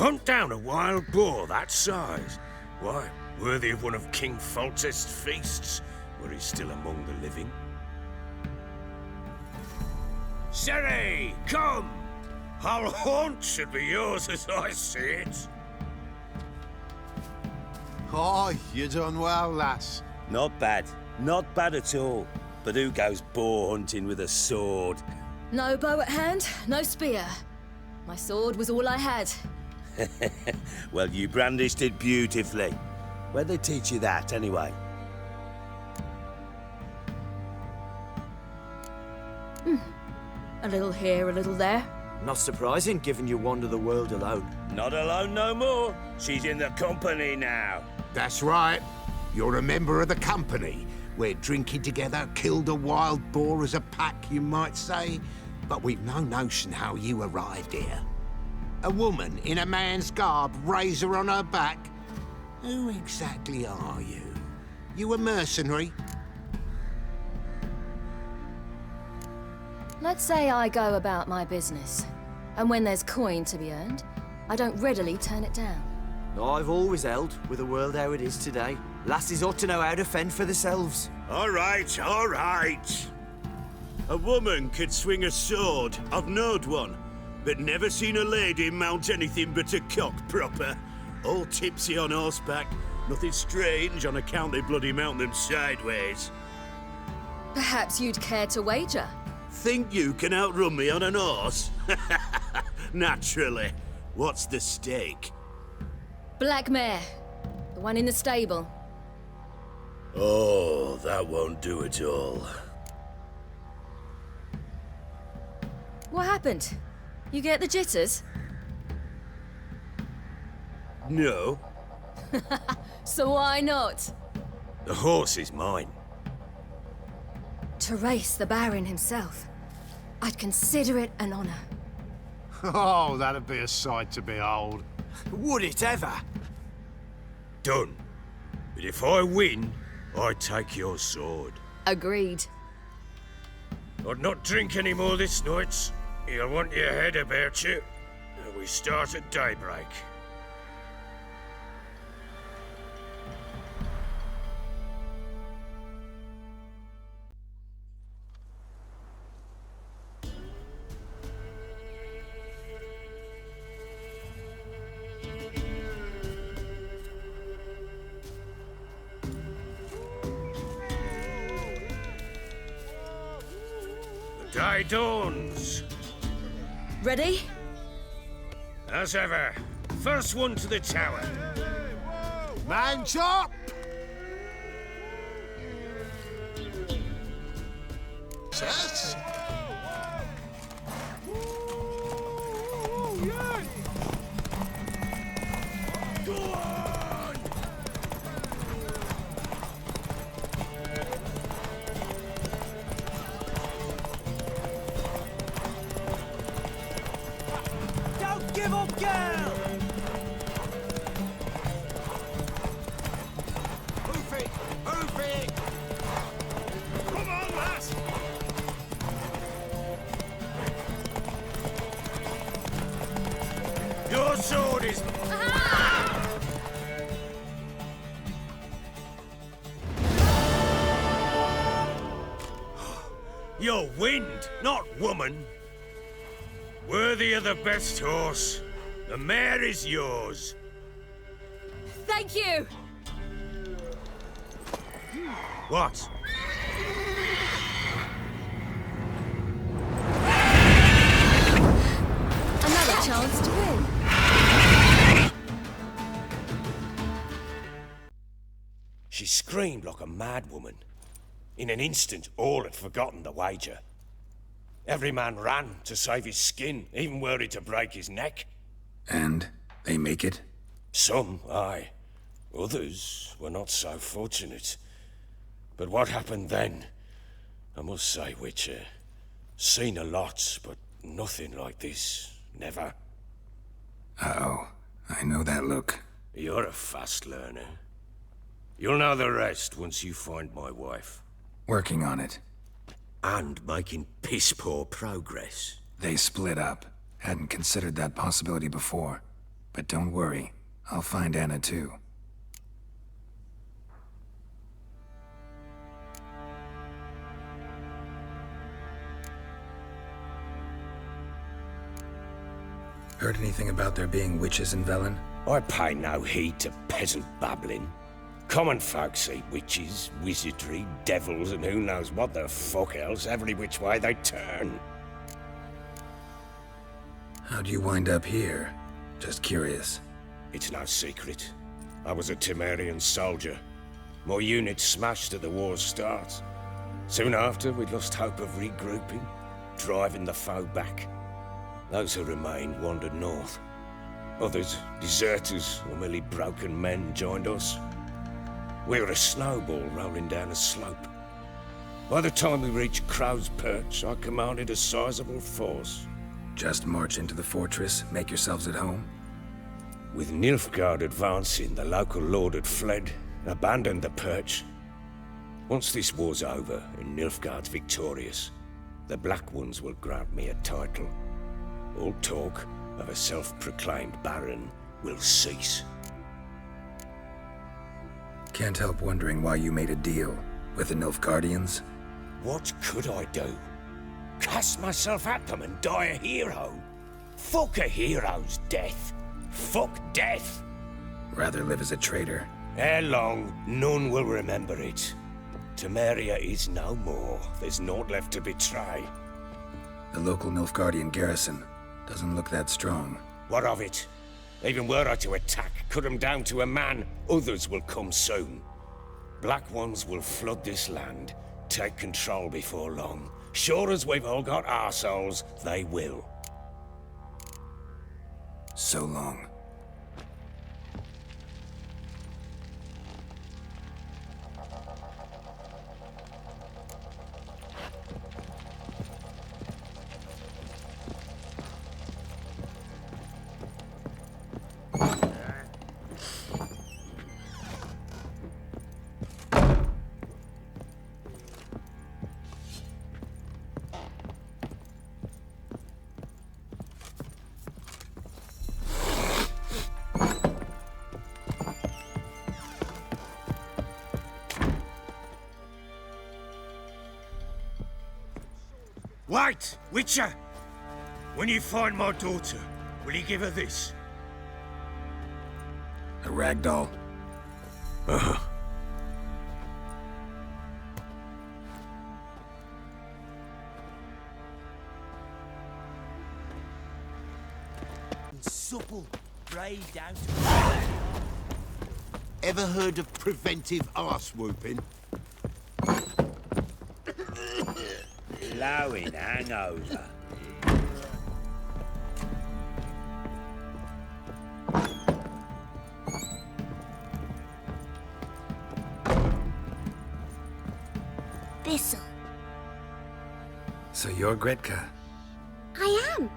hunt down a wild boar that size? Why, worthy of one of King Foltest's feasts, where he's still among the living. Ciri, come! Our haunt should be yours as I see it. Oh, you're done well, lass. Not bad. Not bad at all. But who goes boar hunting with a sword? No bow at hand, no spear. My sword was all I had. Well, you brandished it beautifully. Where'd they teach you that, anyway? A little here, a little there. Not surprising, given you wander the world alone. Not alone no more. She's in the company now. That's right. You're a member of the company. We're drinking together, killed a wild boar as a pack, you might say. But we've no notion how you arrived here. A woman in a man's garb, razor on her back. Who exactly are you? You a mercenary? Let's say I go about my business. And when there's coin to be earned, I don't readily turn it down. I've always held, with the world how it is today, lasses ought to know how to fend for themselves. All right, all right. A woman could swing a sword. I've knowed one, but never seen a lady mount anything but a cock proper. All tipsy on horseback. Nothing strange on account they bloody mount them sideways. Perhaps you'd care to wager? Think you can outrun me on an horse? Naturally. What's the stake? Black mare. The one in the stable. Oh, that won't do at all. What happened? You get the jitters? No. So why not? The horse is mine. To race the Baron himself. I'd consider it an honor. Oh, that'd be a sight to behold. Would it ever? Done. But if I win, I take your sword. Agreed. I'd not drink any more this night. You'll want your head about you. We start at daybreak. The day dawns. Ready? As ever, first one to the tower. Man chop! Yes? Go on! Don't give up, girl! Hoof it! Hoof it! Come on, lass! Your sword is... You're wind, not woman. Worthy of the best horse. The mare is yours. Thank you! What? Another chance to win. She screamed like a mad woman. In an instant, all had forgotten the wager. Every man ran to save his skin, even worried to break his neck. And they make it? Some, aye. Others were not so fortunate. But what happened then? I must say, Witcher, seen a lot, but nothing like this. Never. Uh-oh. I know that look. You're a fast learner. You'll know the rest once you find my wife. Working on it. And making piss-poor progress. They split up. Hadn't considered that possibility before. But don't worry, I'll find Anna too. Heard anything about there being witches in Velen? I pay no heed to peasant babbling. Common folk see witches, wizardry, devils, and who knows what the fuck else every which way they turn. How'd you wind up here? Just curious. It's no secret. I was a Temerian soldier. My unit smashed at the war's start. Soon after, we lost hope of regrouping, driving the foe back. Those who remained wandered north. Others, deserters or merely broken men, joined us. We were a snowball rolling down a slope. By the time we reached Crow's Perch, I commanded a sizable force. Just march into the fortress, make yourselves at home? With Nilfgaard advancing, the local lord had fled, abandoned the Perch. Once this war's over and Nilfgaard's victorious, the Black Ones will grant me a title. All talk of a self-proclaimed baron will cease. Can't help wondering why you made a deal with the Nilfgaardians. What could I do? Cast myself at them and die a hero? Fuck a hero's death. Fuck death. Rather live as a traitor. Ere long, none will remember it. Temeria is no more. There's naught left to betray. The local Nilfgaardian garrison doesn't look that strong. What of it? Even were I to attack, cut them down to a man, others will come soon. Black Ones will flood this land, take control before long. Sure as we've all got arseholes, they will. So long. Wait, Witcher! When you find my daughter, will you give her this? A ragdoll. Supple, brave down to... Ever heard of preventive arse whooping? Blowing hangover. Thistle. So you're Gretka. I am.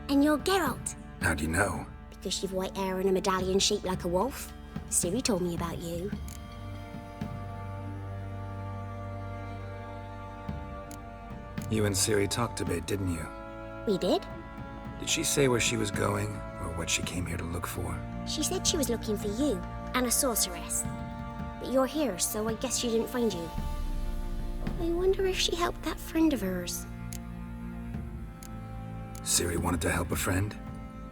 And you're Geralt. How do you know? Because you've white hair and a medallion shaped like a wolf. Ciri told me about you. You and Ciri talked a bit, didn't you? We did. Did she say where she was going, or what she came here to look for? She said she was looking for you, and a sorceress. But you're here, so I guess she didn't find you. I wonder if she helped that friend of hers. Ciri wanted to help a friend?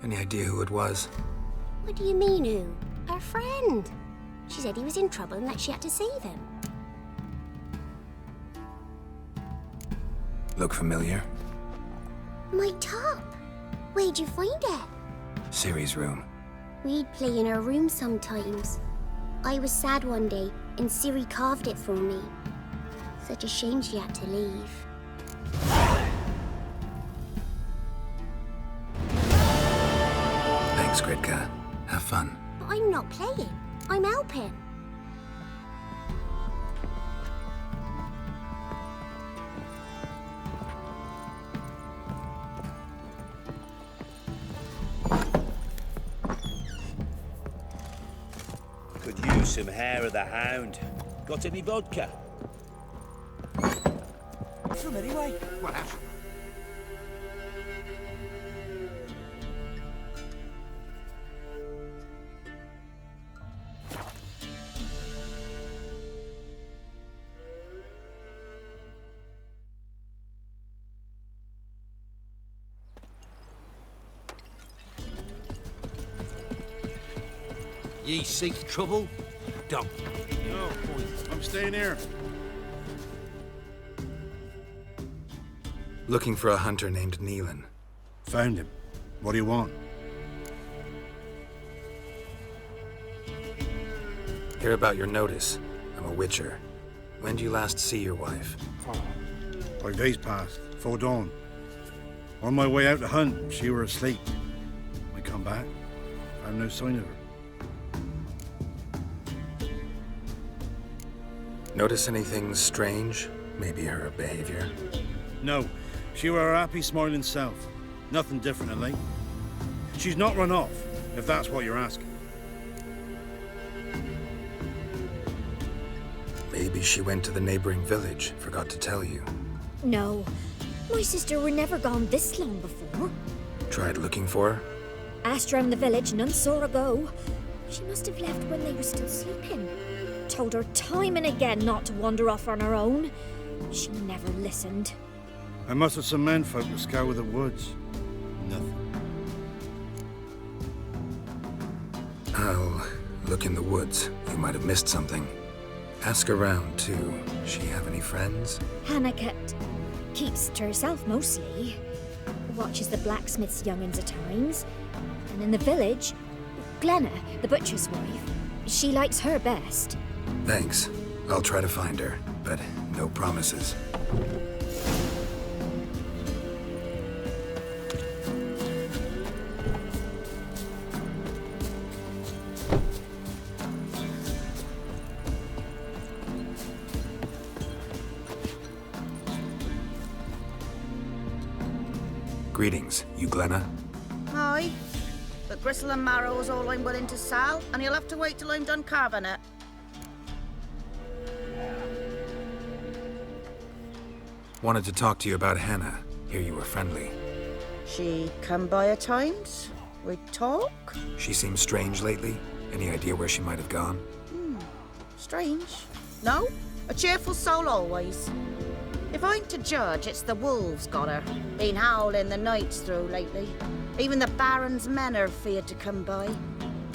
Any idea who it was? What do you mean, who? Her friend. She said he was in trouble and that she had to save him. Look familiar? My top. Where'd you find it? Ciri's room. We'd play in her room sometimes. I was sad one day, and Ciri carved it for me. Such a shame she had to leave. Thanks, Gretka. Have fun. But I'm not playing. I'm helping. Could use some hair of the hound. Got any vodka? From anyway. What happened? Ye seek trouble? Don't. No, I'm staying here. Looking for a hunter named Neelan. Found him. What do you want? Hear about your notice. I'm a witcher. When did you last see your wife? 5 days passed, 'fore dawn. On my way out to hunt, she were asleep. I come back, found no sign of her. Notice anything strange? Maybe her behavior? No, she were her happy, smiling self. Nothing different of late. She's not run off, if that's what you're asking. Maybe she went to the neighboring village, forgot to tell you. No, my sister were never gone this long before. Tried looking for her? Asked round the village, none saw her go. She must have left when they were still sleeping. Told her time and again not to wander off on her own. She never listened. I mustered some menfolk to scour the woods. Nothing. I'll look in the woods. You might have missed something. Ask around, too. She have any friends? Hannah keeps to herself mostly. Watches the blacksmith's young'uns at times. And in the village, Glenna, the butcher's wife, she likes her best. Thanks. I'll try to find her, but no promises. Greetings, you Glenna? Aye, but gristle and marrow is all I'm willing to sell, and you'll have to wait till I'm done carving it. Wanted to talk to you about Hannah. Hear you were friendly. She come by at times. We talk. She seems strange lately. Any idea where she might have gone? Strange. No, a cheerful soul always. If I'm to judge, it's the wolves got her. Been howling the nights through lately. Even the Baron's men are feared to come by.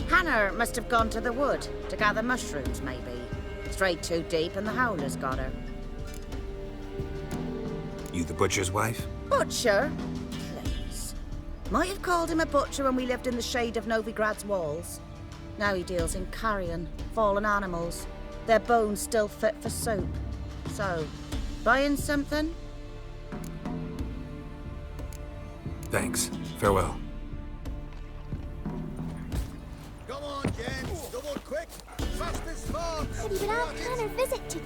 Hannah must have gone to the wood to gather mushrooms, maybe. Strayed too deep and the howlers got her. You the butcher's wife? Butcher? Please. Might have called him a butcher when we lived in the shade of Novigrad's walls. Now he deals in carrion, fallen animals. Their bones still fit for soup. So, buying something? Thanks. Farewell. Come on, gents. Double quick. Fast as far. But he would have Hannah visit to...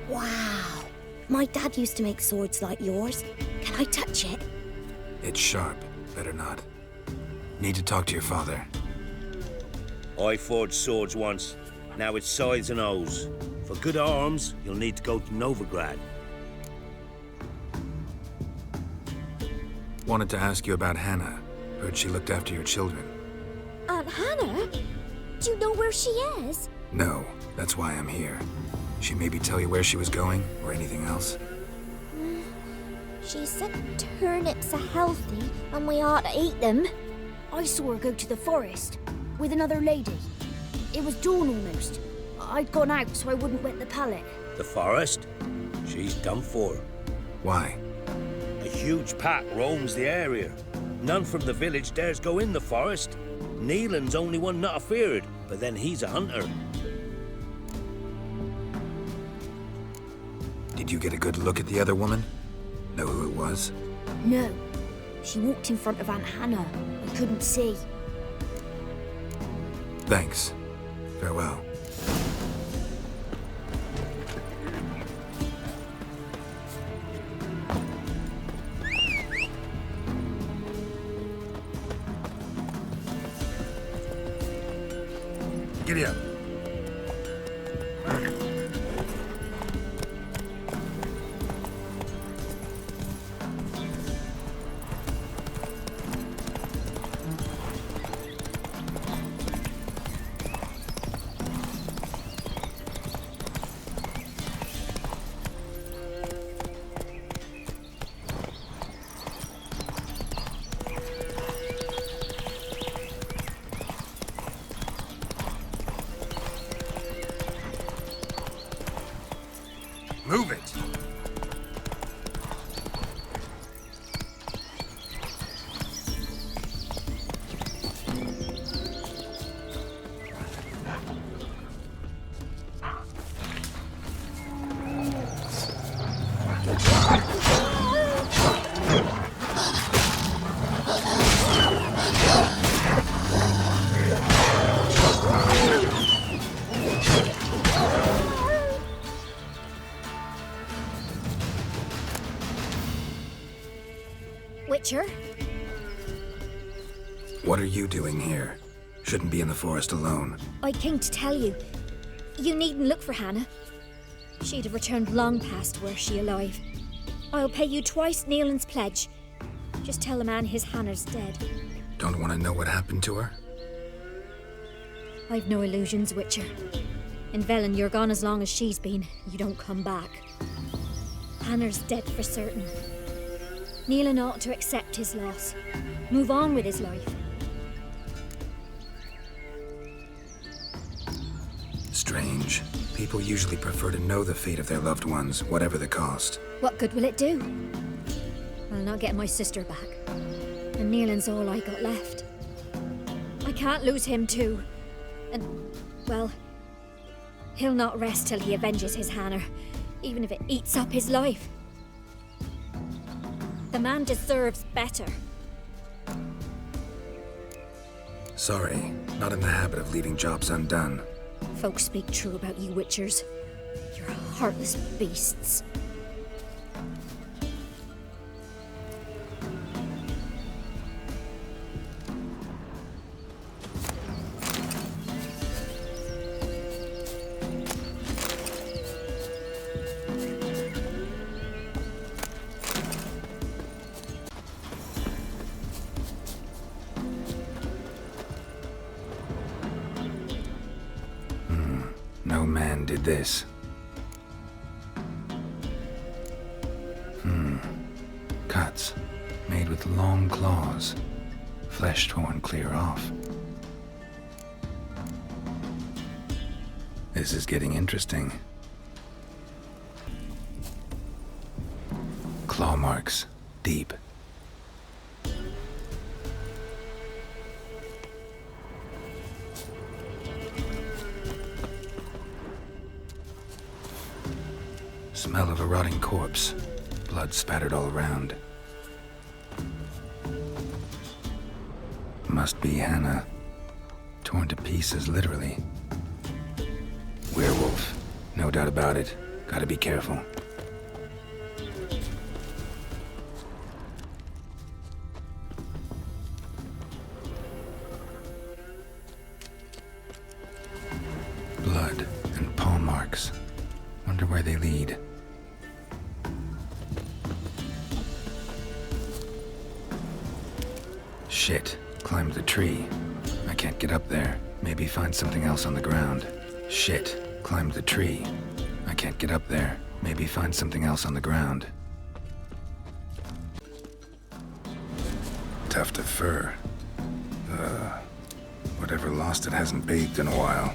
Wow. My dad used to make swords like yours. Can I touch it? It's sharp. Better not. Need to talk to your father. I forged swords once. Now it's scythes and hoes. For good arms, you'll need to go to Novigrad. Wanted to ask you about Hannah. Heard she looked after your children. Aunt Hannah? Do you know where she is? No, that's why I'm here. She maybe tell you where she was going, or anything else? She said turnips are healthy and we ought to eat them. I saw her go to the forest with another lady. It was dawn almost. I'd gone out so I wouldn't wet the pallet. The forest? She's done for. Why? A huge pack roams the area. None from the village dares go in the forest. Neelan's only one not afeared, but then he's a hunter. Did you get a good look at the other woman? Know who it was? No. She walked in front of Aunt Hannah. I couldn't see. Thanks. Farewell. Giddy up. What are you doing here? Shouldn't be in the forest alone. I came to tell you. You needn't look for Hannah. She'd have returned long past were she alive. I'll pay you twice Neelan's pledge. Just tell the man his Hannah's dead. Don't want to know what happened to her? I've no illusions, Witcher. In Velen, you're gone as long as she's been. You don't come back. Hannah's dead for certain. Neelan ought to accept his loss. Move on with his life. Strange. People usually prefer to know the fate of their loved ones, whatever the cost. What good will it do? I'll not get my sister back. And Neelan's all I got left. I can't lose him too. And, well, he'll not rest till he avenges his Hannah, even if it eats up his life. The man deserves better. Sorry, not in the habit of leaving jobs undone. Folks speak true about you Witchers. You're heartless beasts. No man did this. Cuts, made with long claws, flesh torn clear off. This is getting interesting. Claw marks, deep. Smell of a rotting corpse. Blood spattered all around. Must be Hannah. Torn to pieces, literally. Werewolf. No doubt about it. Gotta be careful. Blood and paw marks. Wonder where they lead. Shit. Climbed the tree. I can't get up there. Maybe find something else on the ground. Shit. Climbed the tree. I can't get up there. Maybe find something else on the ground. Tuft of fur. Whatever lost it hasn't bathed in a while.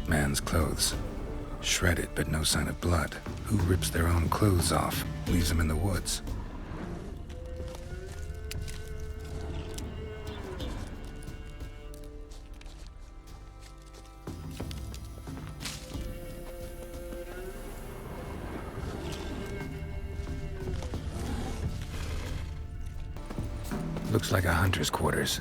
Man's clothes. Shredded, but no sign of blood. Who rips their own clothes off, leaves them in the woods? Looks like a hunter's quarters.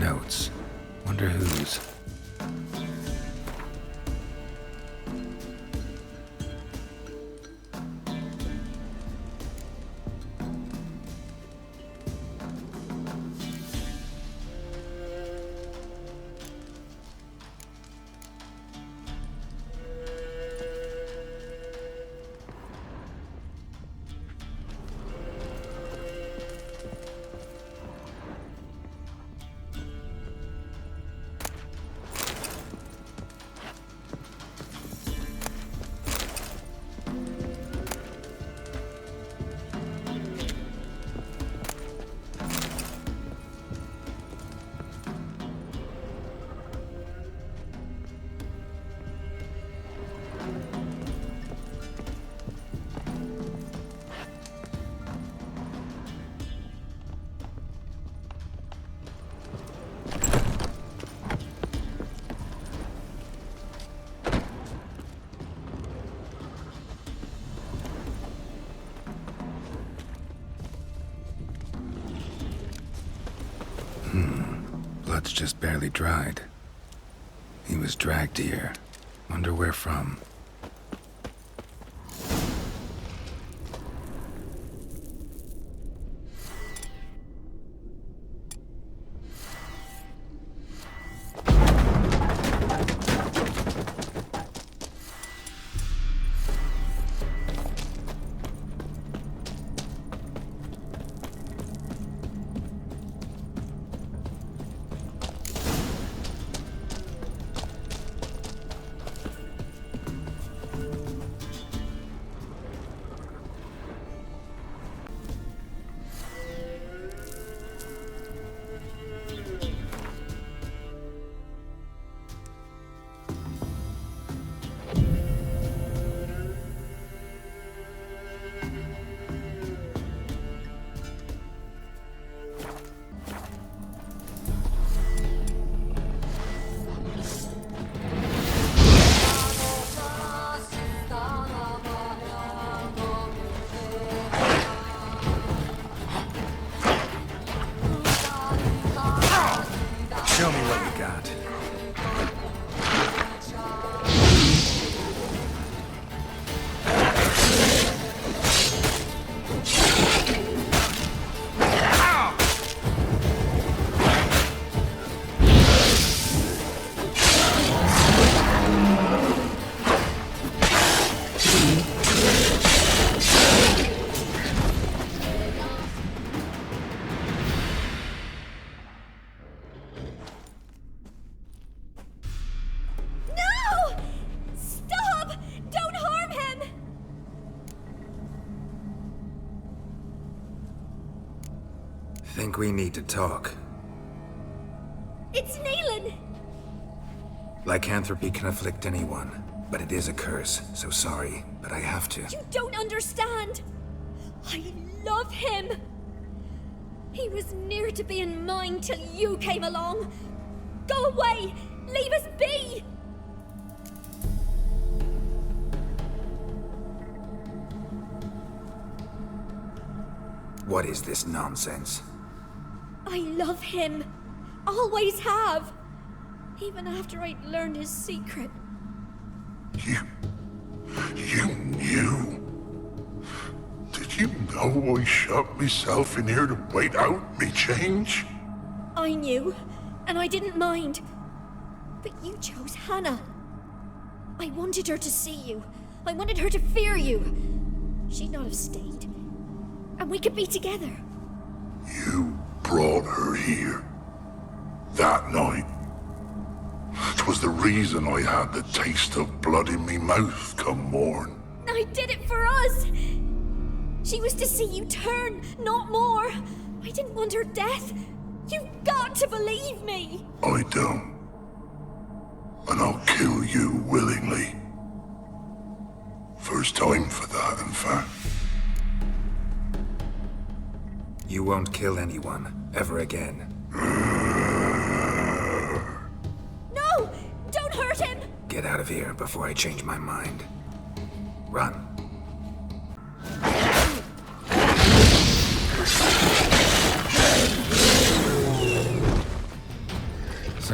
notes. Wonder whose. Blood's just barely dried. He was dragged here. Wonder where from. Show me what you got. Think we need to talk. It's Neelan! Lycanthropy can afflict anyone, but it is a curse, so sorry, but I have to. You don't understand! I love him! He was near to being mine till you came along! Go away! Leave us be! What is this nonsense? I love him. Always have. Even after I'd learned his secret. You knew? Did you know I shut myself in here to wait out me change? I knew, and I didn't mind. But you chose Hannah. I wanted her to see you. I wanted her to fear you. She'd not have stayed. And we could be together. You brought her here. That night. 'Twas the reason I had the taste of blood in me mouth come morn. I did it for us! She was to see you turn, not more. I didn't want her death. You've got to believe me! I don't. And I'll kill you willingly. First time for that, in fact. You won't kill anyone, ever again. No! Don't hurt him! Get out of here before I change my mind. Run.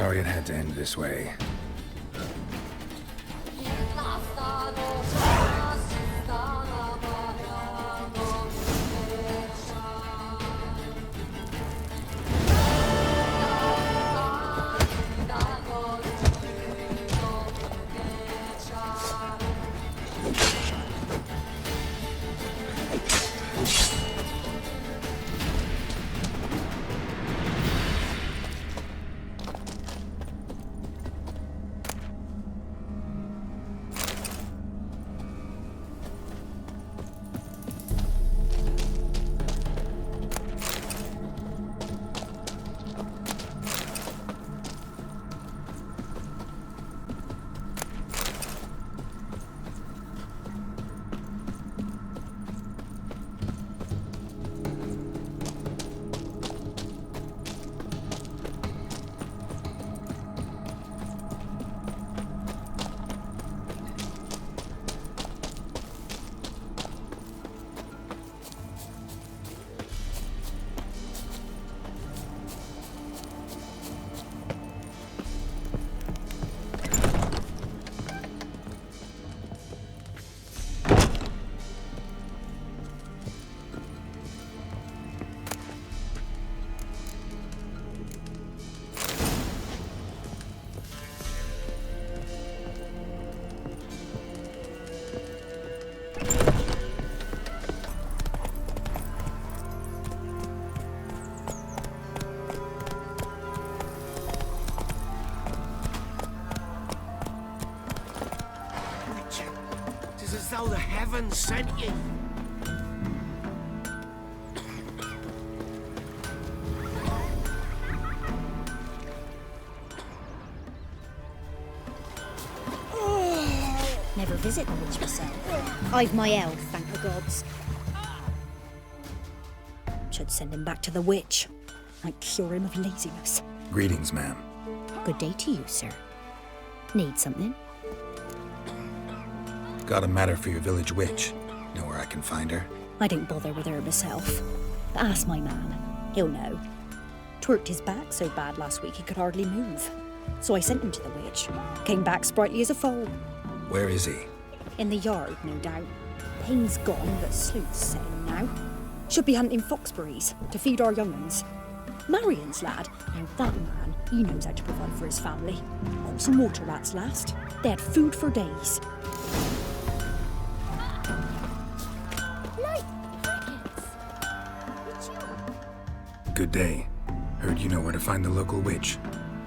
Sorry it had to end this way. Though the heavens sent you. Never visit the witch myself. I've my elf, thank the gods. Should send him back to the witch. Might cure him of laziness. Greetings, ma'am. Good day to you, sir. Need something? Got a matter for your village witch. Know where I can find her? I don't bother with her myself. But ask my man. He'll know. Twerked his back so bad last week he could hardly move. So I sent him to the witch. Came back sprightly as a foal. Where is he? In the yard, no doubt. Pain's gone, but sleuth's setting now. Should be hunting foxberries to feed our young'uns. Marion's lad. Now that man, he knows how to provide for his family. Got some water rats last. They had food for days. Good day. Heard you know where to find the local witch.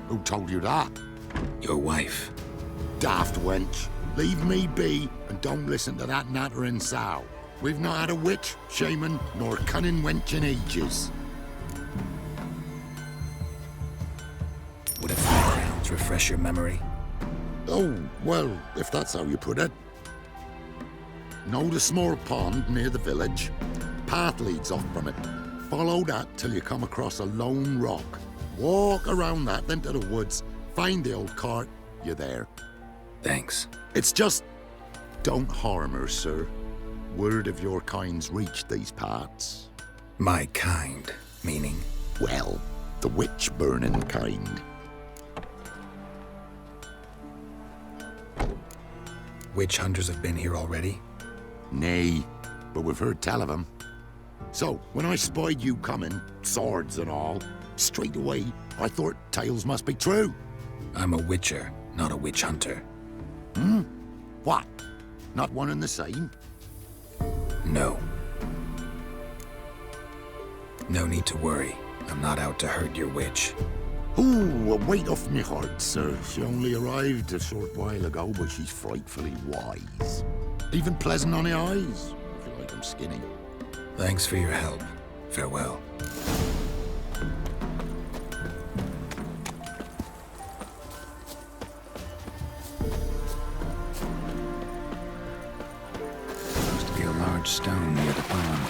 Who told you that? Your wife. Daft wench. Leave me be and don't listen to that nattering sow. We've not had a witch, shaman, nor cunning wench in ages. Would a few crowns refresh your memory? Oh, well, if that's how you put it. Know the small pond near the village? Path leads off from it. Follow that till you come across a lone rock. Walk around that, then to the woods. Find the old cart. You're there. Thanks. It's just... don't harm her, sir. Word of your kind's reached these parts. My kind, meaning? Well, the witch-burning kind. Witch hunters have been here already? Nay, but we've heard tell of them. So, when I spied you coming, swords and all, straight away, I thought tales must be true. I'm a witcher, not a witch hunter. Hmm? What? Not one and the same? No. No need to worry. I'm not out to hurt your witch. Ooh, a weight off me heart, sir. She only arrived a short while ago, but she's frightfully wise. Even pleasant on the eyes, if you like them skinny. Thanks for your help. Farewell. Supposed to be a large stone near the pond.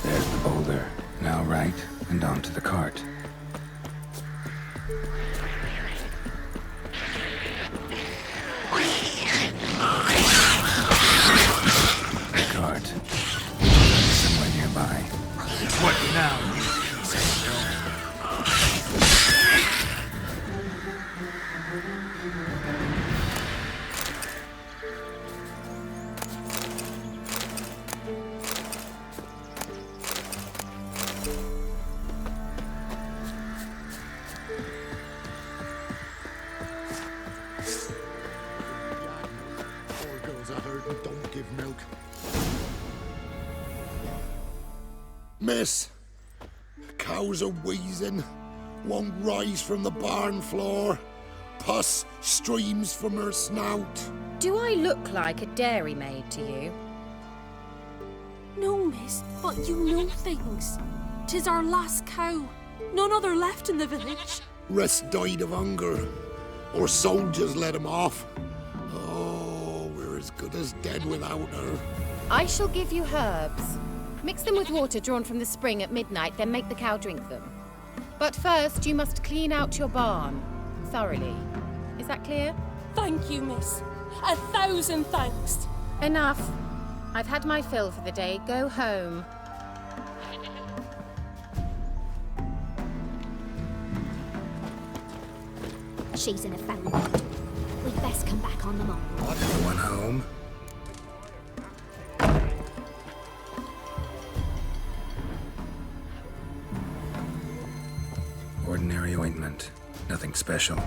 There's the boulder. Now right, and onto the cart. There's a herd who don't give milk. Miss, cows are wheezing, won't rise from the barn floor. Pus streams from her snout. Do I look like a dairymaid to you? No, miss, but you know things. 'Tis our last cow. None other left in the village. Rest died of hunger, or soldiers let him off. Oh, we're as good as dead without her. I shall give you herbs. Mix them with water drawn from the spring at midnight, then make the cow drink them. But first, you must clean out your barn thoroughly. Is that clear? Thank you, miss. 1,000 thanks. Enough. I've had my fill for the day. Go home. She's in a foul mood. We'd best come back on the morrow. Everyone home? Ordinary ointment. Nothing special.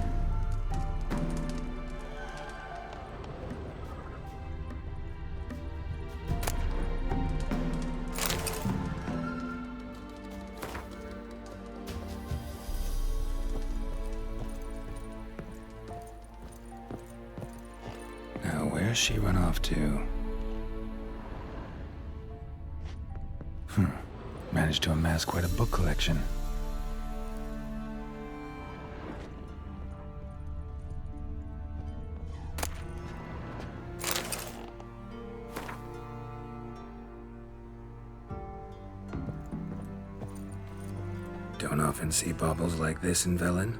Where's she run off to? Managed to amass quite a book collection. Don't often see baubles like this in Velen.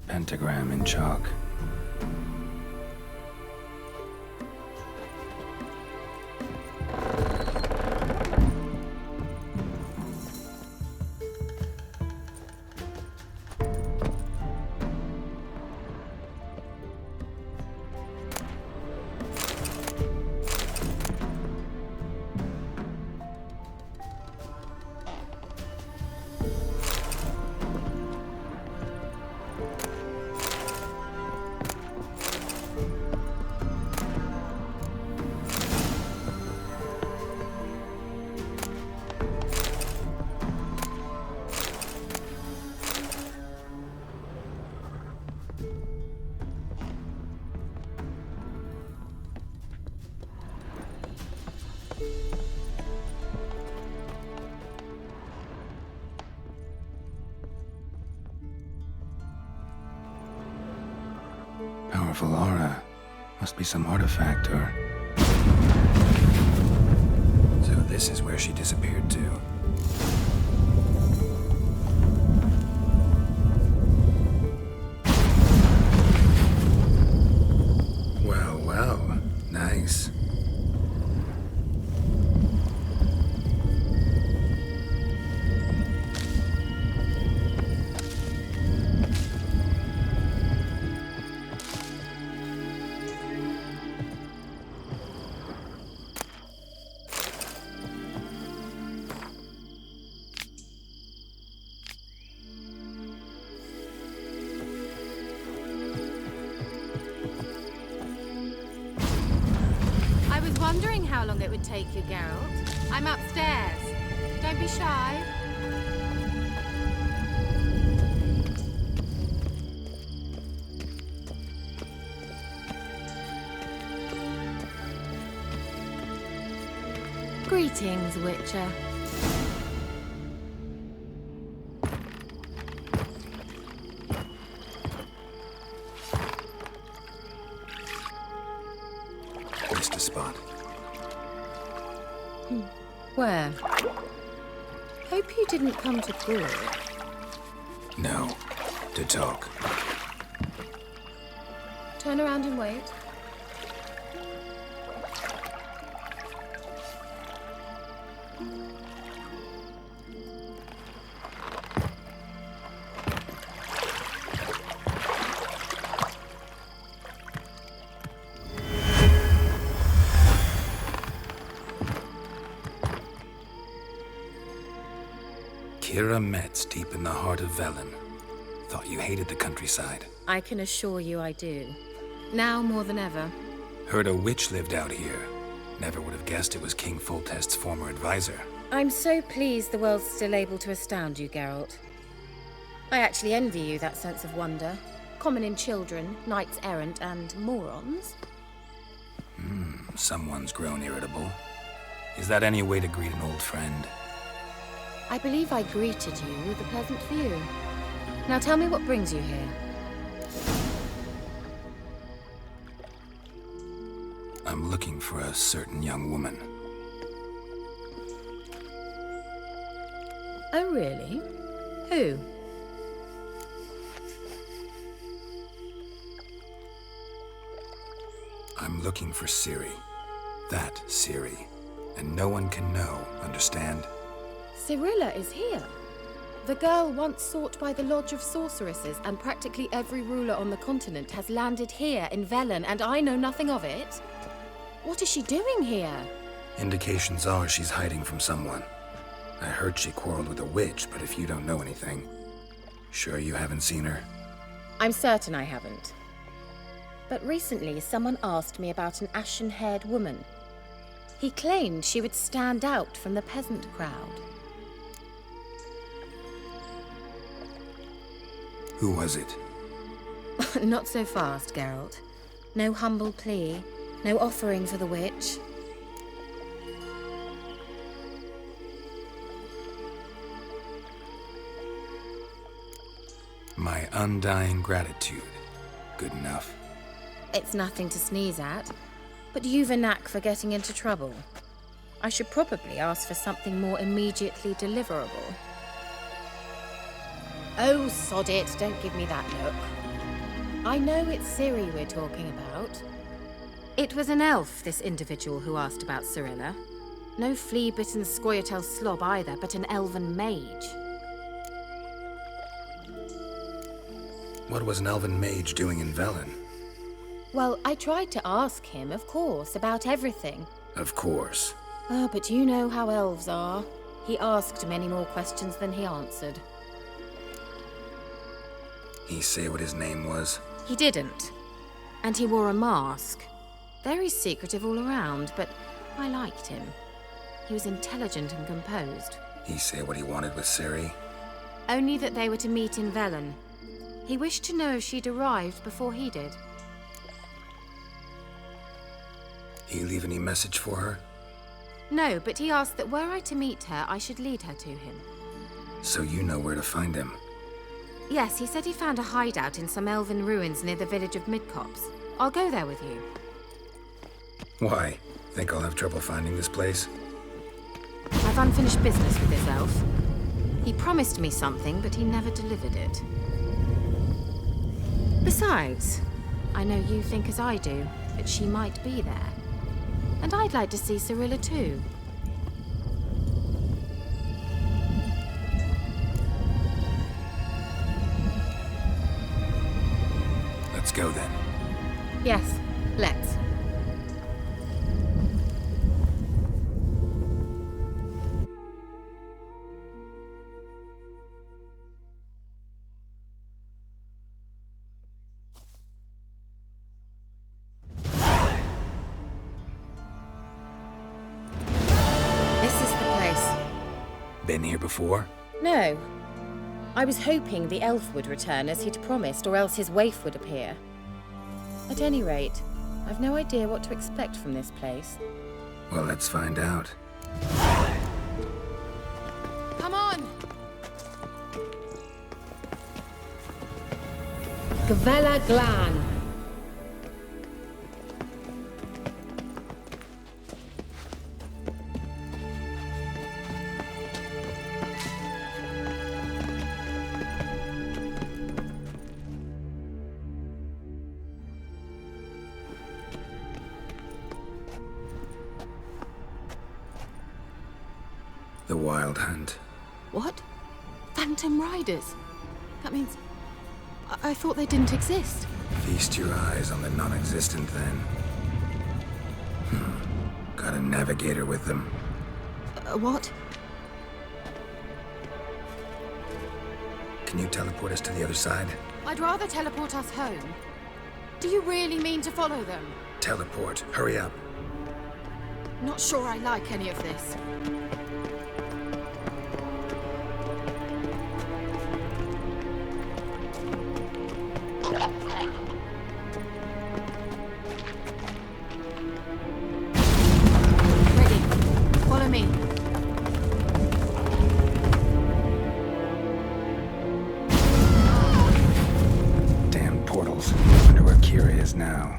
Pentagram in chalk. Powerful aura. Must be some artifact or... So this is where she disappeared to. Well, well. Nice. Wondering how long it would take you, Geralt. I'm upstairs. Don't be shy. Greetings, Witcher. Missed a spot. Where? Hope you didn't come to Gwent. No. To talk. Turn around and wait. Ciri Metz deep in the heart of Velen. Thought you hated the countryside. I can assure you I do. Now more than ever. Heard a witch lived out here. Never would have guessed it was King Foltest's former advisor. I'm so pleased the world's still able to astound you, Geralt. I actually envy you that sense of wonder. Common in children, knights errant, and morons. Someone's grown irritable. Is that any way to greet an old friend? I believe I greeted you with a pleasant view. Now tell me what brings you here. I'm looking for a certain young woman. Oh, really? Who? I'm looking for Ciri. That Ciri. And no one can know, understand? Cirilla is here. The girl once sought by the Lodge of Sorceresses, and practically every ruler on the continent has landed here in Velen, and I know nothing of it. What is she doing here? Indications are she's hiding from someone. I heard she quarreled with a witch, but if you don't know anything, sure you haven't seen her? I'm certain I haven't. But recently, someone asked me about an ashen-haired woman. He claimed she would stand out from the peasant crowd. Who was it? Not so fast, Geralt. No humble plea, no offering for the witch. My undying gratitude. Good enough. It's nothing to sneeze at, but you've a knack for getting into trouble. I should probably ask for something more immediately deliverable. Oh, sod it, don't give me that look. I know it's Ciri we're talking about. It was an elf, this individual who asked about Cirilla. No flea-bitten Scoia'tael slob either, but an elven mage. What was an elven mage doing in Velen? Well, I tried to ask him, of course, about everything. Of course. Ah, but you know how elves are. He asked many more questions than he answered. He say what his name was? He didn't. And he wore a mask. Very secretive all around, but I liked him. He was intelligent and composed. He say what he wanted with Ciri? Only that they were to meet in Velen. He wished to know if she'd arrived before he did. He leave any message for her? No, but he asked that were I to meet her, I should lead her to him. So you know where to find him? Yes, he said he found a hideout in some elven ruins near the village of Midcopse. I'll go there with you. Why? Think I'll have trouble finding this place? I've unfinished business with this elf. He promised me something, but he never delivered it. Besides, I know you think as I do, that she might be there. And I'd like to see Cirilla too. Let's go then. Yes, let's. Been here before? No. I was hoping the elf would return as he'd promised, or else his waif would appear. At any rate, I've no idea what to expect from this place. Well, let's find out. Come on! Gvella Glan. The Wild Hunt. What? Phantom Riders? That means... I thought they didn't exist. Feast your eyes on the non-existent, then. Got a navigator with them. What? Can you teleport us to the other side? I'd rather teleport us home. Do you really mean to follow them? Teleport. Hurry up. Not sure I like any of this. Ready. Follow me. Damn portals. Wonder where Ciri is now.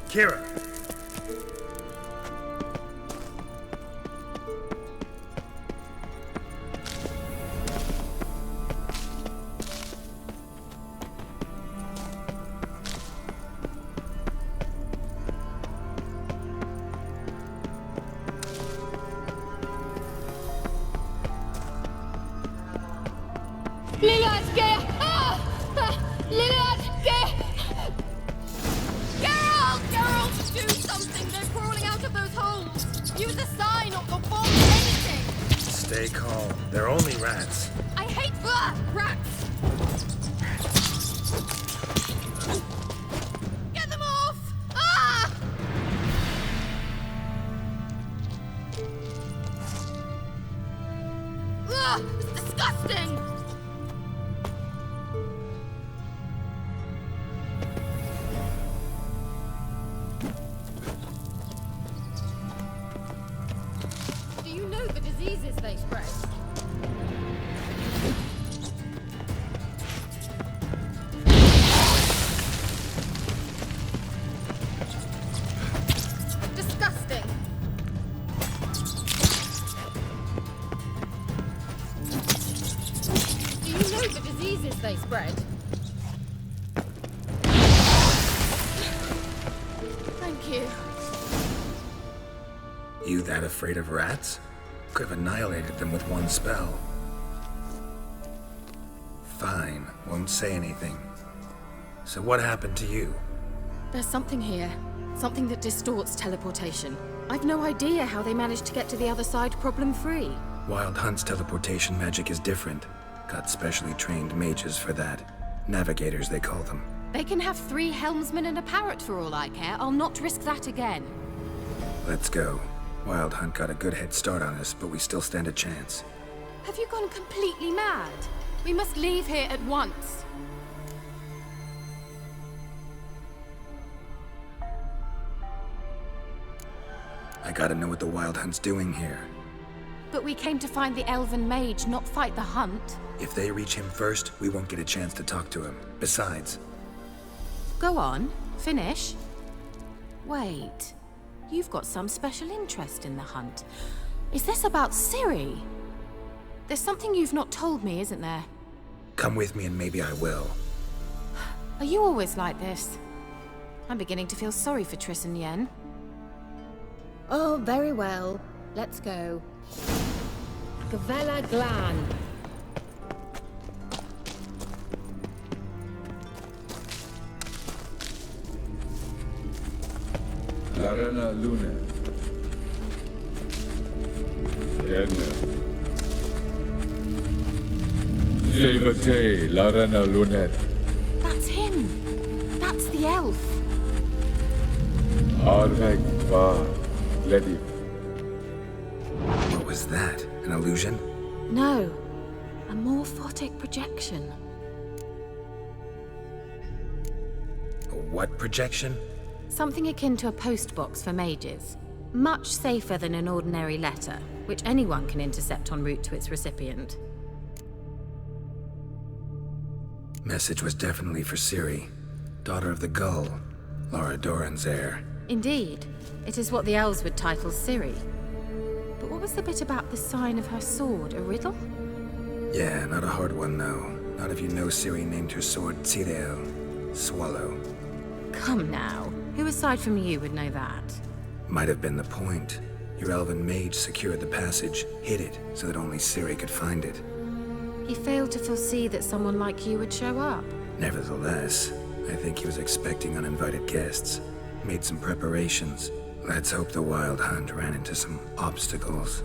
Kira! Geralt, do something! They're crawling out of those holes! Use a sign or bomb anything! Stay calm. They're only rats. I hate rats! Get them off! Ah! Ugh, it's disgusting! Do you know the diseases they spread? Disgusting! Do you know the diseases they spread? Thank you. You that afraid of rats? Could have annihilated them with one spell. Fine, won't say anything. So what happened to you? There's something here. Something that distorts teleportation. I've no idea how they managed to get to the other side problem-free. Wild Hunt's teleportation magic is different. Got specially trained mages for that. Navigators, they call them. They can have 3 helmsmen and a parrot for all I care. I'll not risk that again. Let's go. Wild Hunt got a good head start on us, but we still stand a chance. Have you gone completely mad? We must leave here at once. I gotta know what the Wild Hunt's doing here. But we came to find the elven mage, not fight the hunt. If they reach him first, we won't get a chance to talk to him. Besides... Go on, finish. Wait, you've got some special interest in the hunt. Is this about Ciri? There's something you've not told me, isn't there? Come with me and maybe I will. Are you always like this? I'm beginning to feel sorry for Triss and Yen. Oh, very well. Let's go. Gavella Glan. Larena Luna. Edna. Levate, Larena Lunet. That's him. That's the elf. Arveg va, Lady. What was that? An illusion? No. A morphotic projection. A what projection? Something akin to a postbox for mages. Much safer than an ordinary letter, which anyone can intercept en route to its recipient. Message was definitely for Ciri, daughter of the Gull, Lara Doran's heir. Indeed. It is what the elves would title Ciri. But what was the bit about the sign of her sword? A riddle? Yeah, not a hard one, no. Not if you know Ciri named her sword Ciri, Swallow. Come now. Who aside from you would know that? Might have been the point. Your elven mage secured the passage, hid it, so that only Ciri could find it. He failed to foresee that someone like you would show up. Nevertheless, I think he was expecting uninvited guests. Made some preparations. Let's hope the Wild Hunt ran into some obstacles.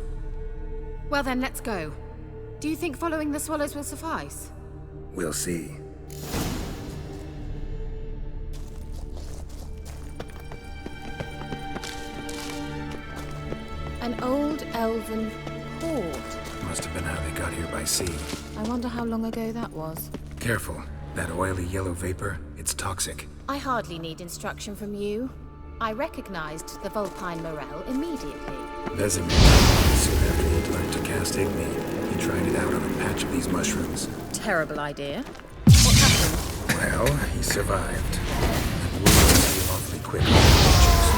Well then, let's go. Do you think following the swallows will suffice? We'll see. An old elven hoard. Must have been how they got here by sea. I wonder how long ago that was. Careful. That oily yellow vapor, it's toxic. I hardly need instruction from you. I recognized the Vulpine Morel immediately. Vesemir, soon after he'd learned to cast Igni, he tried it out on a patch of these mushrooms. Terrible idea. What happened? Well, he survived. And we will heal awfully quick with the creatures.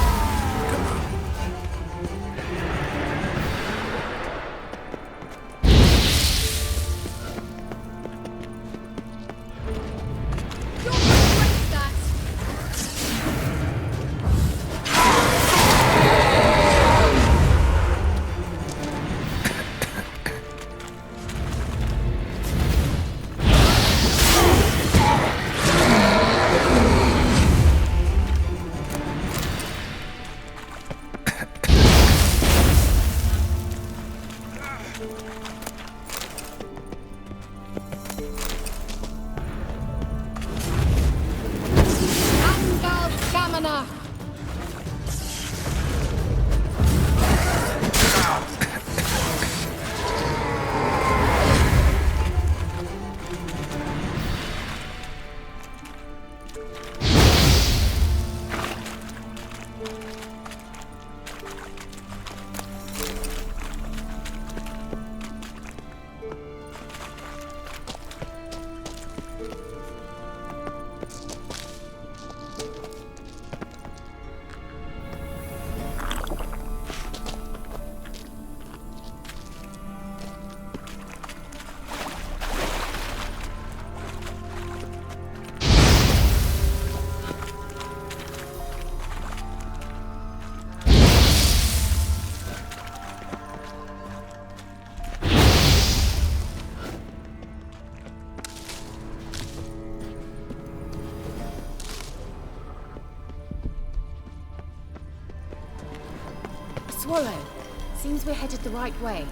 Come on. Swallow. Seems we're headed the right way.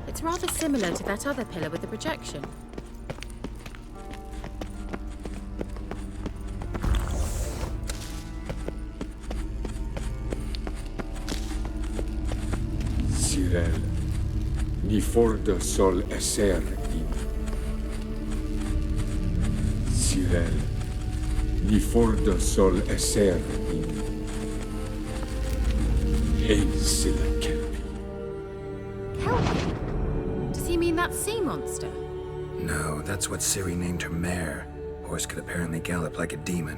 It's rather similar to that other pillar with the projection. Sirel, ni fordo sol esser in. Sirel, ni fordo sol esser in. Ein silla kelpi. Kelpie? Does he mean that sea monster? No, that's what Ciri named her mare. Horse could apparently gallop like a demon.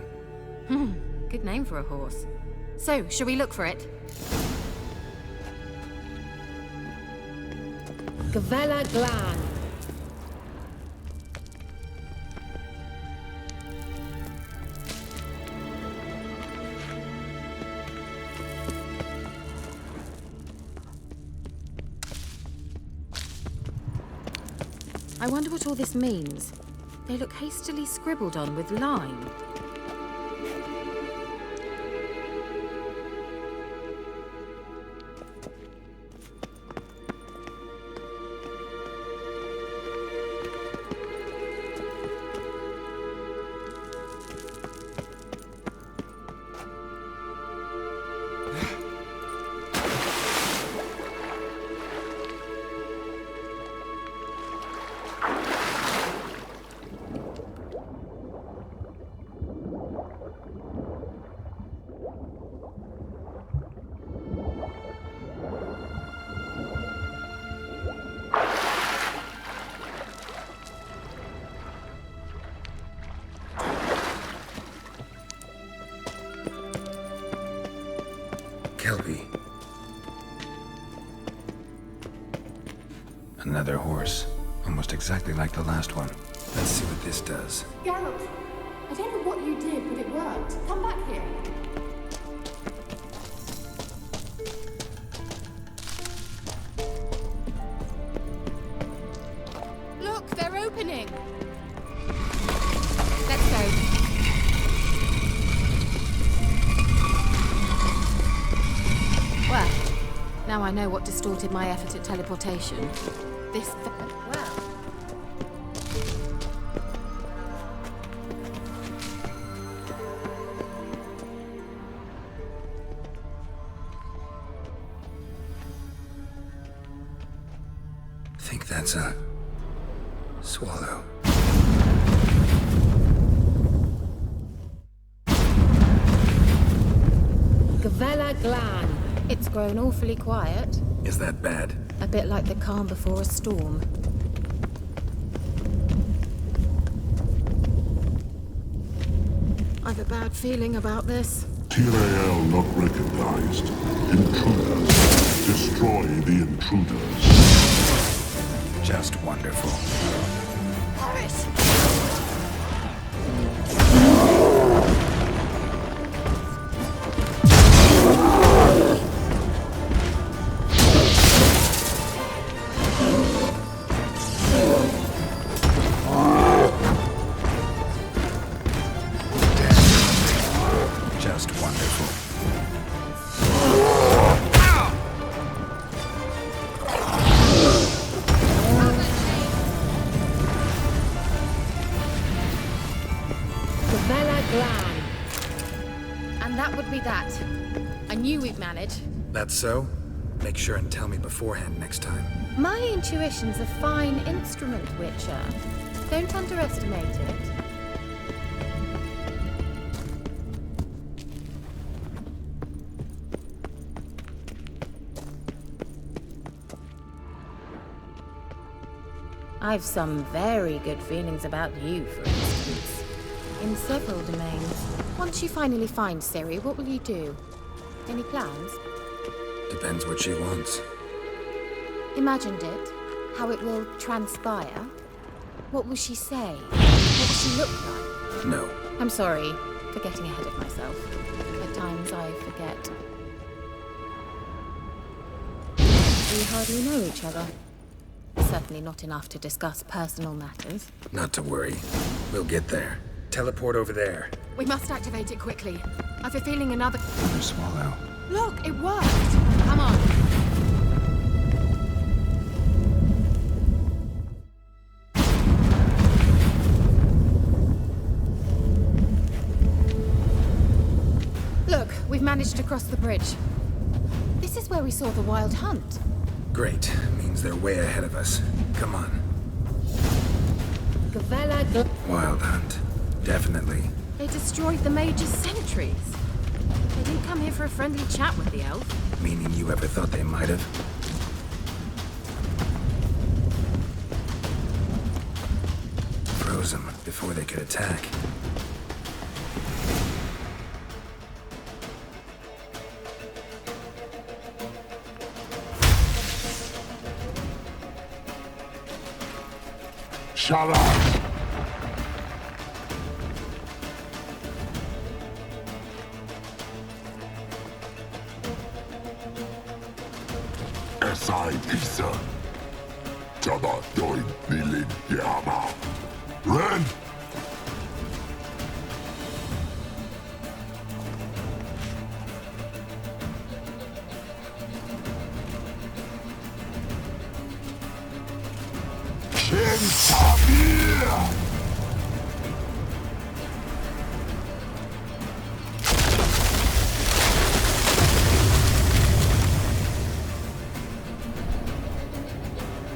Good name for a horse. So, shall we look for it? Gavella Glan. I wonder what all this means. They look hastily scribbled on with lime. Kelpie. Another horse. Almost exactly like the last one. Let's see what this does. Geralt, I don't know what you did, but it worked. Come back here. Look, they're opening! Let's go. Well, now I know what distorted my effort at teleportation. This... Well... Think that's a... swallow. Gavella Glan. It's grown awfully quiet. Is that bad? A bit like the calm before a storm. I've a bad feeling about this. Tirael not recognized. Intruders. Destroy the intruders. Just wonderful. Horace! Just wonderful. And that would be that. I knew we'd manage. That's so? Make sure and tell me beforehand next time. My intuition's a fine instrument, Witcher. Don't underestimate it. I've some very good feelings about you, for instance. In several domains. Once you finally find Ciri, what will you do? Any plans? Depends what she wants. Imagined it? How it will transpire? What will she say? What will she look like? No. I'm sorry for getting ahead of myself. At times I forget. We hardly know each other. Certainly not enough to discuss personal matters. Not to worry. We'll get there. Teleport over there. We must activate it quickly. I've a feeling another swallow. Look, it worked! Come on. Look, we've managed to cross the bridge. This is where we saw the wild hunt. Great. Means they're way ahead of us. Come on. Wild hunt. Definitely. They destroyed the mage's sentries. They didn't come here for a friendly chat with the elf. Meaning you ever thought they might have? Froze them before they could attack. Shut up! Esai Isa. Jabba Doin Nilin Yama. Ren!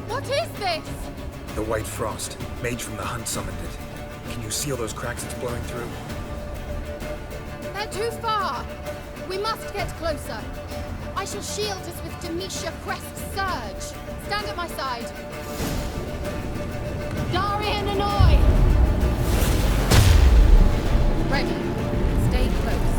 What is this? The White Frost. Mage from the hunt summoned it. Can you seal those cracks it's blowing through? They're too far. We must get closer. I shall shield us with Demetia Crest's surge. Stand at my side. Darian Annoy! Ready. Stay close.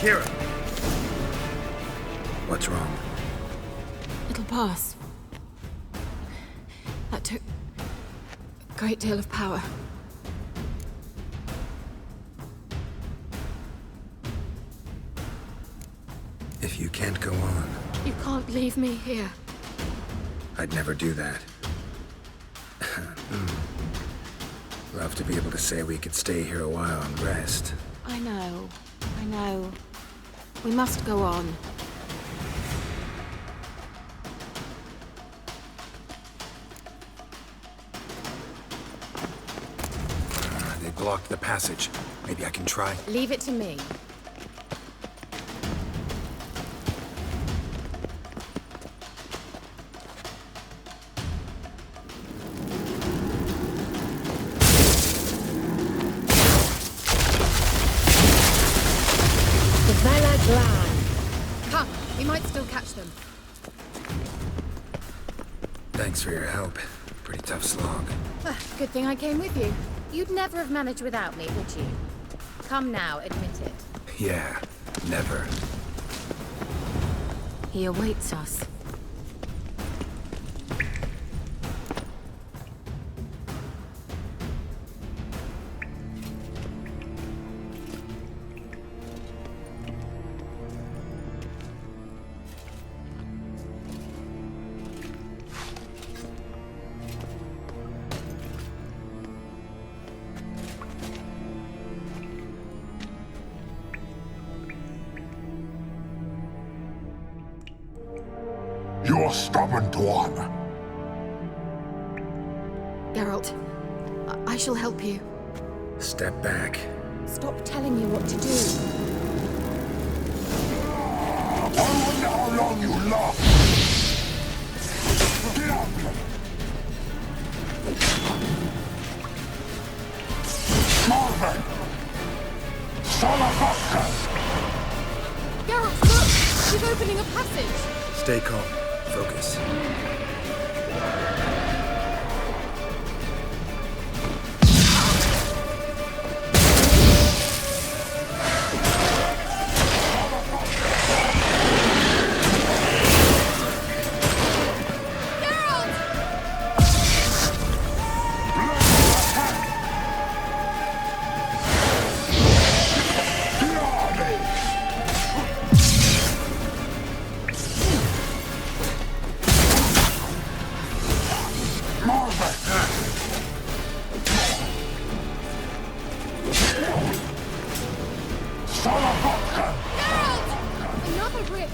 Ciri! What's wrong? It'll pass. That took a great deal of power. If you can't go on, You can't leave me here. I'd never do that. Love to be able to say we could stay here a while and rest. I know. We must go on. They blocked the passage. Maybe I can try. Leave it to me. Come, we might still catch them. Thanks for your help. Pretty tough slog. Good thing I came with you. You'd never have managed without me, would you? Come now, admit it. Yeah, never. He awaits us. You're stubborn one. Geralt, I shall help you. Step back. Stop telling me what to do. I wonder how long you last. Get up! Marvin! Salafaska! Geralt, look! She's opening a passage! Stay calm. Focus. Another rift!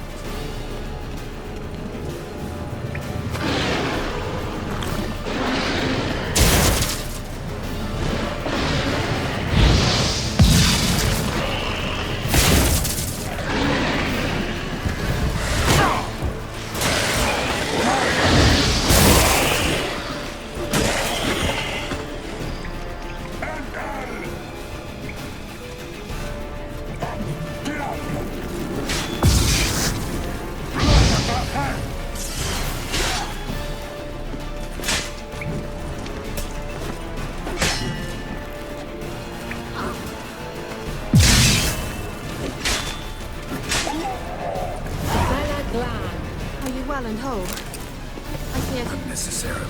Are you well and whole? I fear... Not necessarily.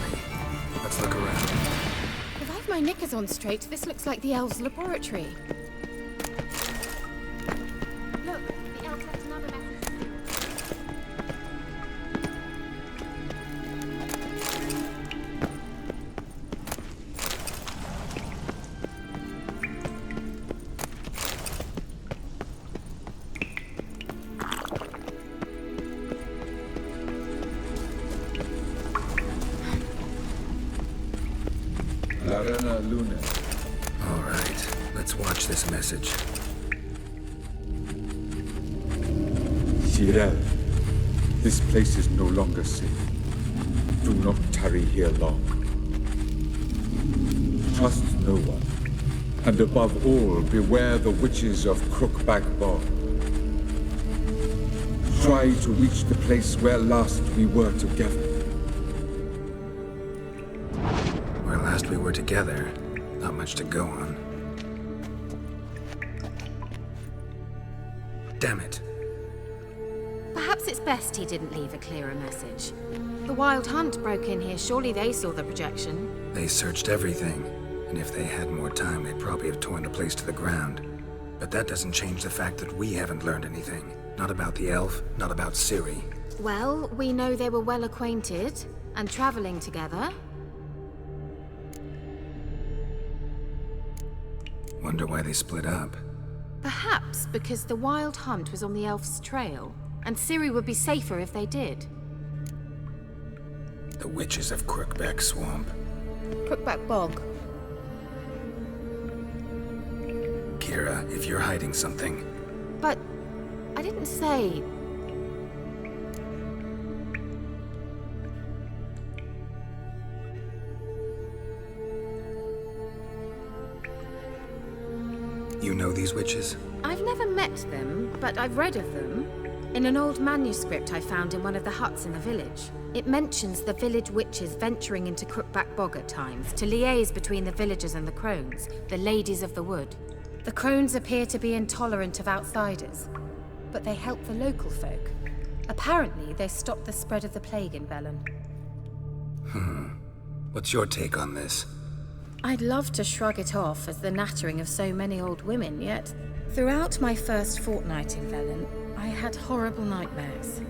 Let's look around. If I've my knickers on straight, this looks like the elves' laboratory. Look, the elves left another message. Luna. All right, let's watch this message. Ciri, this place is no longer safe. Do not tarry here long. Trust no one. And above all, beware the witches of Crookback Bog. Try to reach the place where last we were together. Where last we were together, not much to go on. Damn it. Perhaps it's best he didn't leave a clearer message. The Wild Hunt broke in here. Surely they saw the projection. They searched everything, and if they had more time, they'd probably have torn the place to the ground. But that doesn't change the fact that we haven't learned anything. Not about the elf, not about Ciri. Well, we know they were well acquainted and traveling together. Wonder why they split up. Perhaps because the Wild Hunt was on the elf's trail, and Ciri would be safer if they did. The witches of Crookback Swamp. Crookback Bog. Kira, if you're hiding something... But I didn't say... You know these witches? I've never met them, but I've read of them. In an old manuscript I found in one of the huts in the village. It mentions the village witches venturing into Crookback Bog at times to liaise between the villagers and the crones, the ladies of the wood. The crones appear to be intolerant of outsiders, but they help the local folk. Apparently, they stopped the spread of the plague in Velen. What's your take on this? I'd love to shrug it off as the nattering of so many old women, yet throughout my first fortnight in Velen, I had horrible nightmares.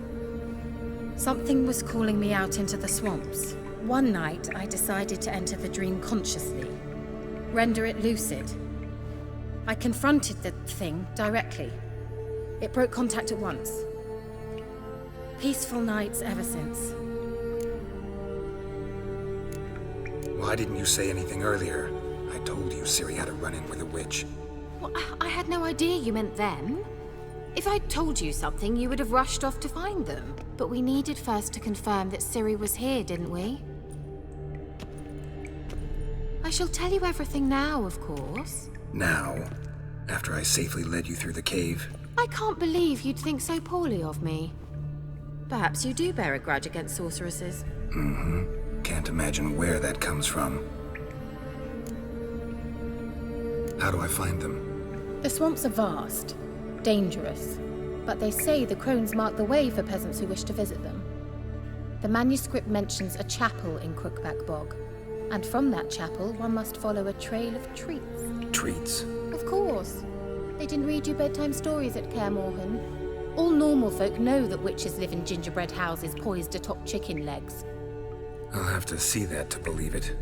Something was calling me out into the swamps. One night, I decided to enter the dream consciously, render it lucid. I confronted the thing directly. It broke contact at once. Peaceful nights ever since. Why didn't you say anything earlier? I told you Ciri had a run-in with a witch. Well, I had no idea you meant them. If I'd told you something, you would have rushed off to find them. But we needed first to confirm that Ciri was here, didn't we? I shall tell you everything now, of course. Now? After I safely led you through the cave? I can't believe you'd think so poorly of me. Perhaps you do bear a grudge against sorceresses. Can't imagine where that comes from. How do I find them? The swamps are vast, dangerous, but they say the crones mark the way for peasants who wish to visit them. The manuscript mentions a chapel in Crookback Bog, and from that chapel one must follow a trail of treats. Treats? Of course. They didn't read you bedtime stories at Kaer Morhen. All normal folk know that witches live in gingerbread houses poised atop chicken legs. I'll have to see that to believe it.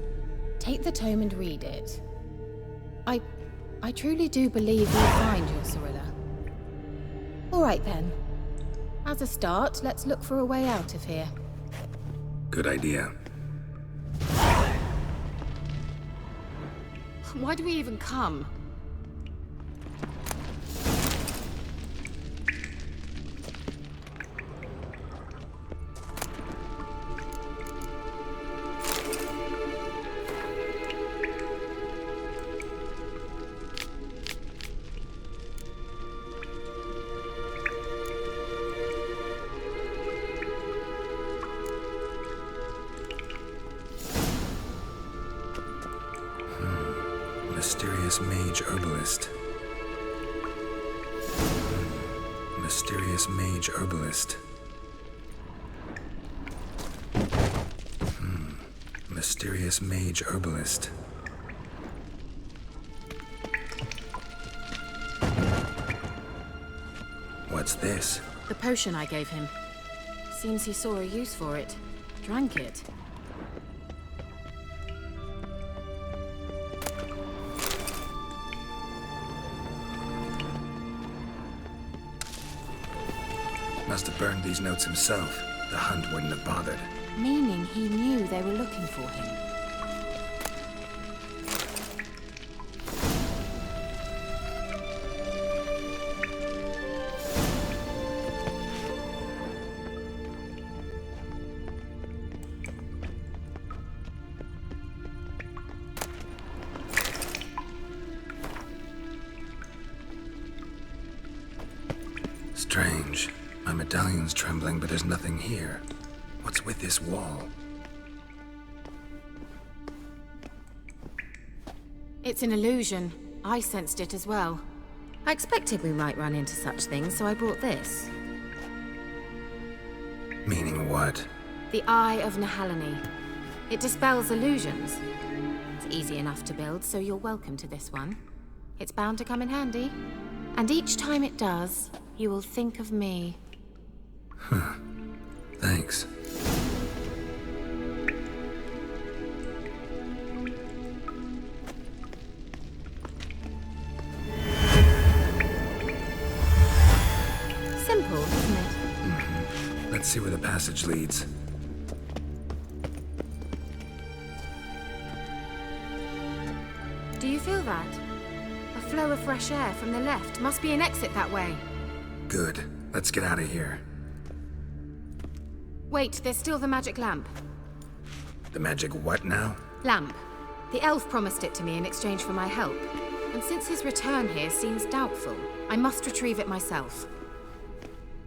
Take the tome and read it. I truly do believe you'll find your Cirilla. All right then. As a start, let's look for a way out of here. Good idea. Why do we even come? Mysterious mage herbalist. Mysterious mage herbalist. Mysterious mage herbalist. What's this? The potion I gave him. Seems he saw a use for it. Drank it. Must have burned these notes himself. The Hunt wouldn't have bothered. Meaning he knew they were looking for him. Strange. My medallion's trembling, but there's nothing here. What's with this wall? It's an illusion. I sensed it as well. I expected we might run into such things, so I brought this. Meaning what? The Eye of Nehaleni. It dispels illusions. It's easy enough to build, so you're welcome to this one. It's bound to come in handy. And each time it does, you will think of me. Huh. Thanks. Simple, isn't it? Mm-hmm. Let's see where the passage leads. Do you feel that? A flow of fresh air from the left. Must be an exit that way. Good. Let's get out of here. Wait, there's still the magic lamp. The magic what now? Lamp. The elf promised it to me in exchange for my help. And since his return here seems doubtful, I must retrieve it myself.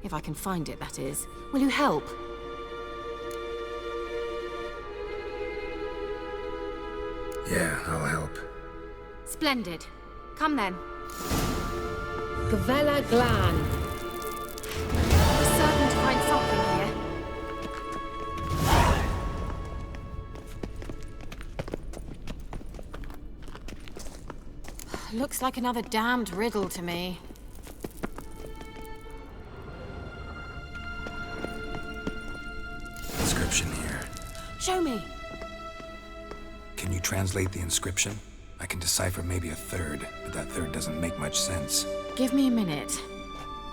If I can find it, that is. Will you help? Yeah, I'll help. Splendid. Come then. Gvela Glan. We're certain to find something here. Looks like another damned riddle to me. Inscription here. Show me. Can you translate the inscription? I can decipher maybe a third, but that third doesn't make much sense. Give me a minute.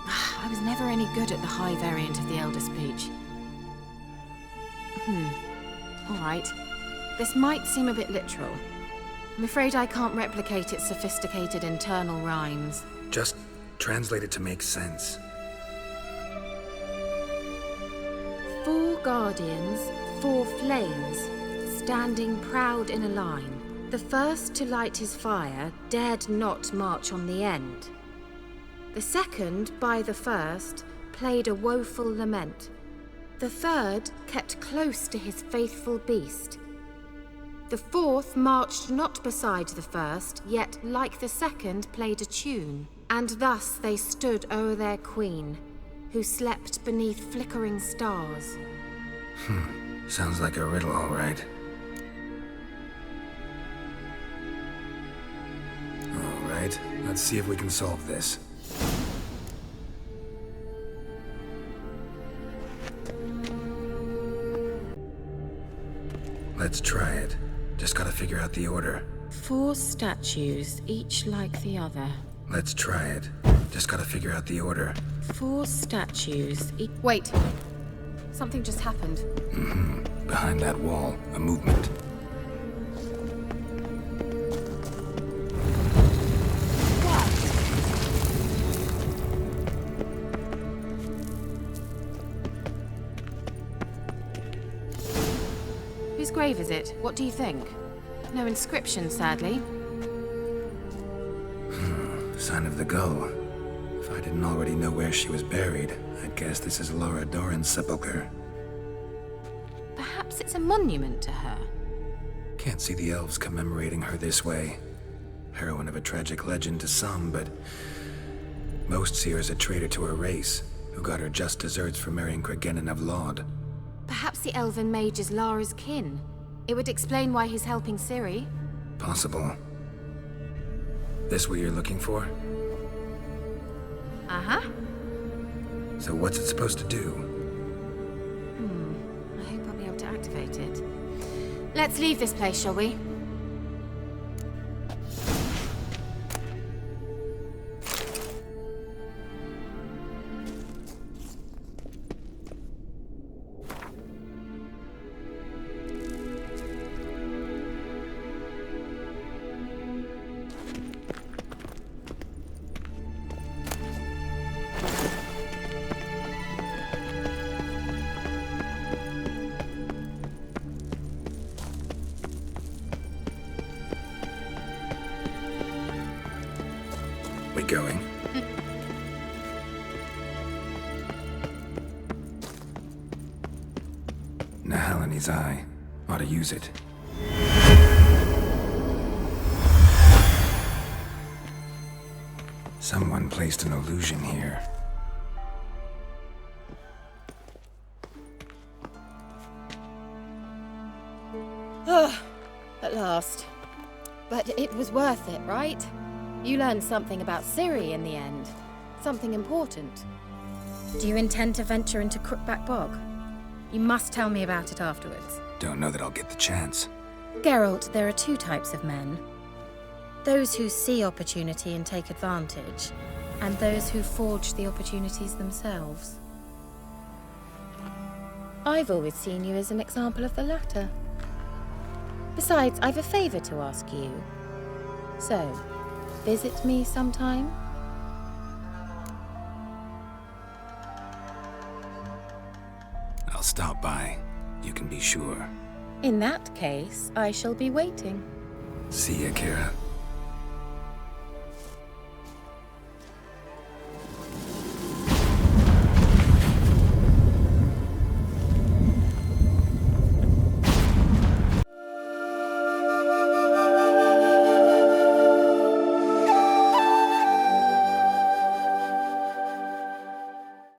I was never any good at the high variant of the Elder Speech. All right. This might seem a bit literal. I'm afraid I can't replicate its sophisticated internal rhymes. Just translate it to make sense. 4 guardians, 4 flames, standing proud in a line. The first to light his fire dared not march on the end. The second, by the first, played a woeful lament. The third kept close to his faithful beast. The fourth marched not beside the first, yet, like the second, played a tune. And thus they stood o'er their queen, who slept beneath flickering stars. Sounds like a riddle, all right. All right, let's see if we can solve this. Let's try it. Just gotta figure out the order. 4 statues, each like the other. Let's try it. Just gotta figure out the order. 4 statues, Wait. Something just happened. Behind that wall, a movement. Whose grave is it? What do you think? No inscription, sadly. Sign of the gull. If I didn't already know where she was buried, I'd guess this is Laura Doran's sepulcher. Perhaps it's a monument to her. Can't see the elves commemorating her this way. Heroine of a tragic legend to some, but most see her as a traitor to her race, who got her just deserts for marrying Cregennan of Laud. Perhaps the elven mage is Lara's kin. It would explain why he's helping Ciri. Possible. This what you're looking for? Uh-huh. So what's it supposed to do? I hope I'll be able to activate it. Let's leave this place, shall we? We going? Nehaleni's eye. Ought to use it. Someone placed an illusion here. Ah, at last. But it was worth it, right? You learned something about Ciri in the end. Something important. Do you intend to venture into Crookback Bog? You must tell me about it afterwards. Don't know that I'll get the chance. Geralt, there are two types of men. Those who see opportunity and take advantage, and those who forge the opportunities themselves. I've always seen you as an example of the latter. Besides, I've a favor to ask you. So, visit me sometime? I'll stop by. You can be sure. In that case, I shall be waiting. See ya, Kira.